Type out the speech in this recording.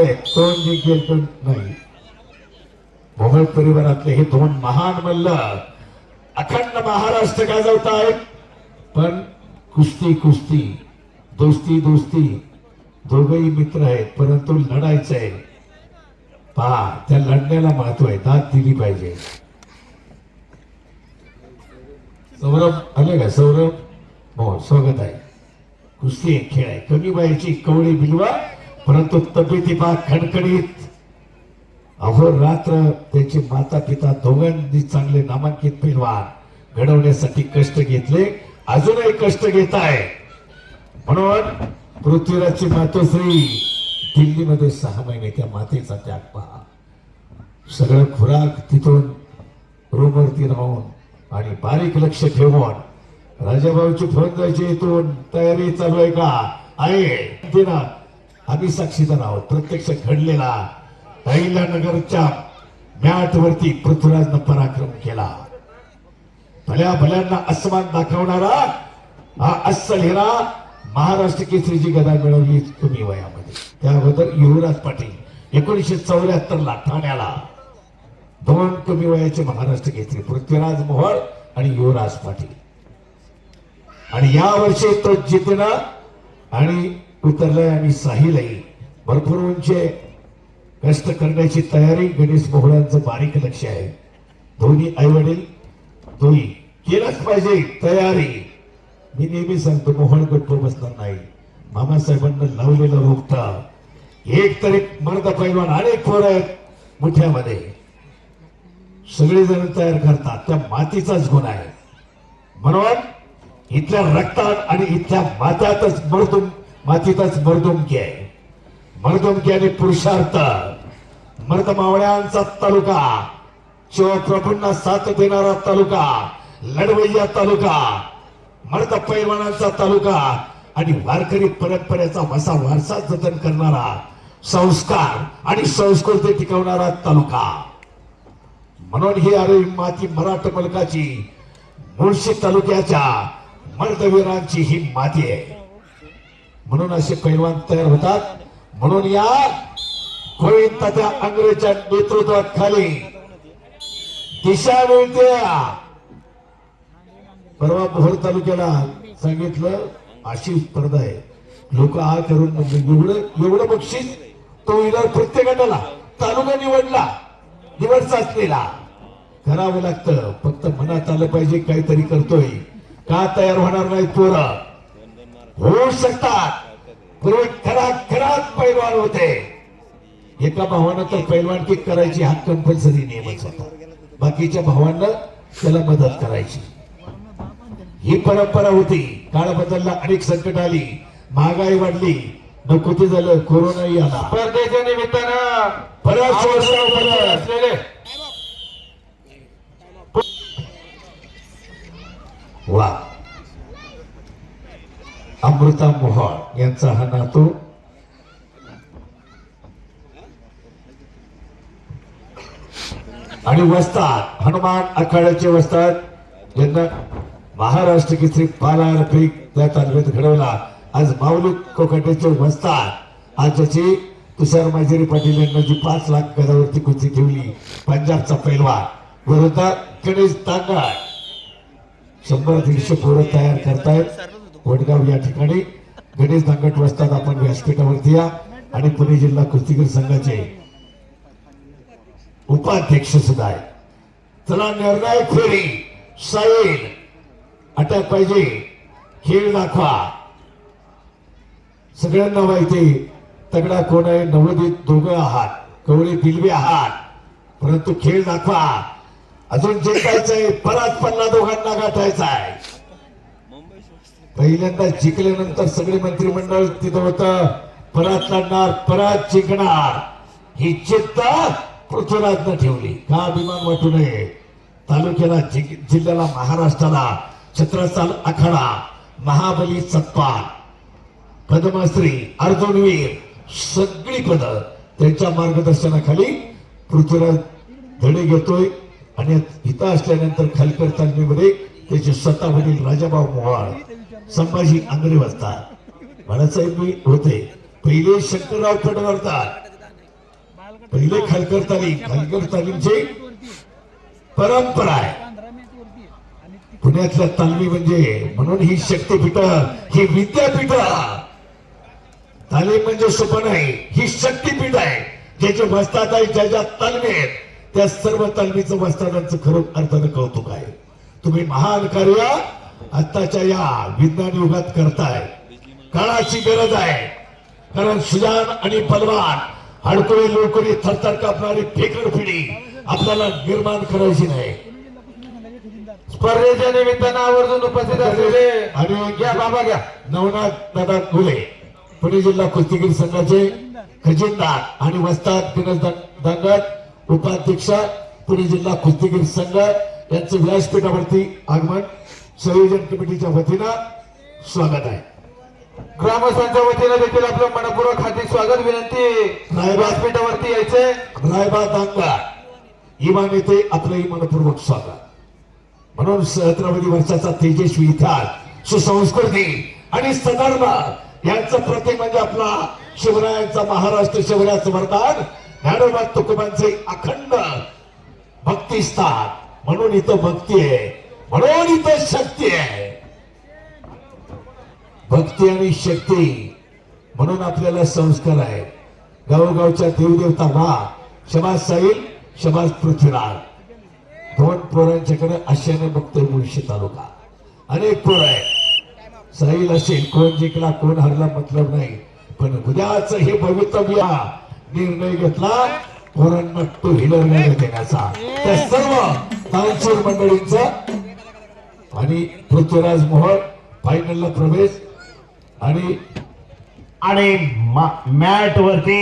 आहे कोण जिंकेल कोण नाही. मोहोळ परिवारातले हे दोन महान मल्ल अखंड महाराष्ट्र गाजवतायत. पण कुस्ती कुस्ती, दोस्ती दोस्ती, दोघही मित्र आहेत परंतु लढायचंय. पहा त्या लढण्याला महत्व आहे, दाद दिली पाहिजे. सौरभ आले का? सौरभ हो स्वागत आहे. कुस्ती एक खेळ आहे, कमी वयाची कवळी बिलवा परंतु तब्येती पहा खणखणीत. अहोरात्र त्यांचे माता पिता दोघांनी चांगले नामांकित पैलवान घडवण्यासाठी कष्ट घेतले, अजूनही कष्ट घेत आहे. म्हणून पृथ्वीराजची मातोश्री दिल्लीमध्ये 6 महिने त्या मातेचा त्याग पहा. सगळं खुराक तिथून रूमवरती राहून आणि बारीक लक्ष ठेवून राजाभाऊची फोन जायची इथून तयारी चालू आहे का? आहे ना, आम्ही साक्षीदार आहोत. प्रत्यक्ष घडलेला अहिल्यानगरच्या मॅट वरती पृथ्वीराजनं पराक्रम केला. भल्या भल्यांना अस्मान दाखवणारा हा अस्सल हिरा महाराष्ट्र केसरीची गदा मिळवली कमी वयामध्ये. त्याबद्दल युवराज पाटील 1974 ला ठाण्याला 2 कमी वयाचे महाराष्ट्र केसरी पृथ्वीराज मोहोळ आणि युवराज पाटील. आणि या वर्षी तो जितना आणि उतरलाय आणि साहिलही भरपूर उंचे कष्ट करण्याची तयारी. गणेश मोहोळांचं बारीक लक्ष आहे. दोन्ही आई वडील दोन्ही केलंच पाहिजे तयारी. मी नेहमी सांगतो मोहोळ गप्प बसणार नाही. मामासाहेबांना लावलेलं रोपट एक तरी मर्द पैलवान अनेक पोर आहेत मुठ्यामध्ये, सगळेजण तयार करतात. त्या मातीचाच गुण आहे. म्हणून इथल्या रक्तात आणि इथल्या मातीतच मर्दुमकी आहे. मर्दुमकी आणि पुरुषार्थ. मर्द मावळ्यांचा तालुका, शिवप्रभूंना साथ देणारा तालुका, लढवय्या तालुका, मर्द पैलवानांचा तालुका आणि वारकरी परंपरेचा वसा वारसा जतन करणारा, संस्कार आणि संस्कृती टिकवणारा तालुका. म्हणून ही अरे माती मराठ मुलकाची, मुळशी तालुक्याच्या मर्दवीरांची ही माती आहे. म्हणून असे पैलवान तयार होतात. म्हणून या गोविंदाच्या अंग्रेजच्या नेतृत्वाखाली दिशा मिळते. परवा मोहोळ तालुक्याला सांगितलं अशी स्पर्धा आहे. लोक आ करून एवढं बक्षीस तो विचार प्रत्येक गटाला तालुका निवडला, निवड चाचणीला करावं लागतं. फक्त मनात आलं पाहिजे काहीतरी करतोय का. तयार होणार नाही पोरं, होऊ शकतात. पूर्वी खरात पैलवान होते. एका भावानं तर पैलवानकी करायची हा कंपल्सरी नियमच होता. बाकीच्या भावांना त्याला मदत करायची ही परंपरा होती. काळ बदलला, अनेक संकट आली, महागाई वाढली, नको ते झालं, कोरोनाही आला. स्पर्धेच्या निमित्तानं बऱ्याच वर्षावर असलेले वा अमृता मोहोळ यांचा हा नातू आणि वस्ताद हनुमान आखाड्याचे वस्ताद ज्यांना महाराष्ट्र केसरी पालार पीक त्या तालुक्यात घडवला. आज माऊली कोकाटेचे वस्ताद आज ज्याची तुषार माजेरी पाटील यांना जी 5 लाख गदावरती कुस्ती ठेवली, पंजाबचा पैलवान विरुद्ध गणेश तांगड. 100-150 पोरं तयार करतायत वडगाव या ठिकाणी. गणेश दांगट वस्ताद आपण व्यासपीठावरती या. आणि पुणे जिल्हा कुस्तीगीर संघाचे उपाध्यक्ष सुद्धा आहे. चला निर्णायक फेरी, साईल अटॅक पाहिजे, खेळ दाखवा. सगळ्यांना माहिती तगडा कोण आहे. नवोदित दोघं आहात, कवळे दिलवे आहात, परंतु खेळ दाखवा. अजून जिंकायचंय, परत पल्ला दोघांना गाठायचा आहे. पहिल्यांदा जिंकल्यानंतर सगळे मंत्रिमंडळ तिथं होतं. परत लढणार, परत जिंकणार ही जिद्द पृथ्वीराजनं ठेवली. का अभिमान वाटू नये. तालुक्याला, जिल्ह्याला, महाराष्ट्राला छत्रसाल आखाडा, महाबली सत्पाल, पद्मश्री, अर्जुनवीर सगळी पद त्यांच्या मार्गदर्शनाखाली पृथ्वीराज धडे घेतोय. आणि इथं असल्यानंतर खालकर तालमीमध्ये त्याचे स्वतः वडील राजाभाऊ मोहोळ, संभाजी आंगरे वस्ताद, बाळासाहेब होते. पहिले शंकरराव फडवरदार पहिले खालकर तालीमची परंपरा आहे. पुण्यातल्या तालमी म्हणजे म्हणून ही शक्तीपीठ, ही विद्यापीठ. तालीम म्हणजे सोपं नाही, ही शक्तीपीठ आहे. ज्याचे वस्ताद आहे, ज्या ज्या तालमी आहेत, त्या सर्व तालमीचं वस्तादांचं खरं अर्थानं कौतुक आहे. तुम्ही महान कार्य आत्ताच्या या विज्ञान युगात करताय. काळाची गरज आहे, कारण सुजान आणि बलवान, हडकुळी लोकरी थरथर कापणारी फेकड पिढी आपल्याला निर्माण करायची नाही. स्पर्धेच्या निमित्तानं आवर्जून उपस्थित असलेले आणि घ्या बाबा घ्या. नवनाथ दादा घुले, पुणे जिल्हा कुस्तीगीर संघाचे खजिनदार आणि वस्ताद दिनेश दांगट उपाध्यक्ष, पुणे जिल्हा कुस्तीगीर संघ यांचं व्यासपीठावरती आगमन संयोजन कमिटीच्या वतीनं स्वागत आहे. ग्रामस्थांच्या वतीनं देखील आपलं मनपूर्वक हार्दिक स्वागत विनंती. व्यासपीठावरती यायचंय. रायबा दांगा इमान येथे आपलंही मनपूर्वक स्वागत. म्हणून सहस्रावधी वर्षाचा तेजस्वी इतिहास, सुसंस्कृती आणि सधर्म यांचं प्रतीक म्हणजे आपला शिवरायांचा महाराष्ट्र शिवरायाचं वरदान, ज्ञानोबा तुकोबांचे अखंड भक्तिस्थान. म्हणून इथं भक्ती आहे, म्हणून इथं शक्ती आहे. भक्ती आणि शक्ती म्हणून आपल्याला संस्कार आहेत. गावोगावच्या देवदेवता वा शबाज साहिल, शबाज पृथ्वीराज. दोन पोरांच्याकडे आशेने बघतोय मुळशी तालुका. अनेक पोर आहेत. साहिल असेल, कोण जिंकला कोण हरला मतलब नाही, पण उद्याच हे भवितव्य निर्णय घेतला पोरांना टू व्हीलर गाडी देण्याचा. त्या सर्व तालचूर मंडळींचा आणि पृथ्वीराज मोहोळ फायनलला प्रवेश. आणि मॅट वरती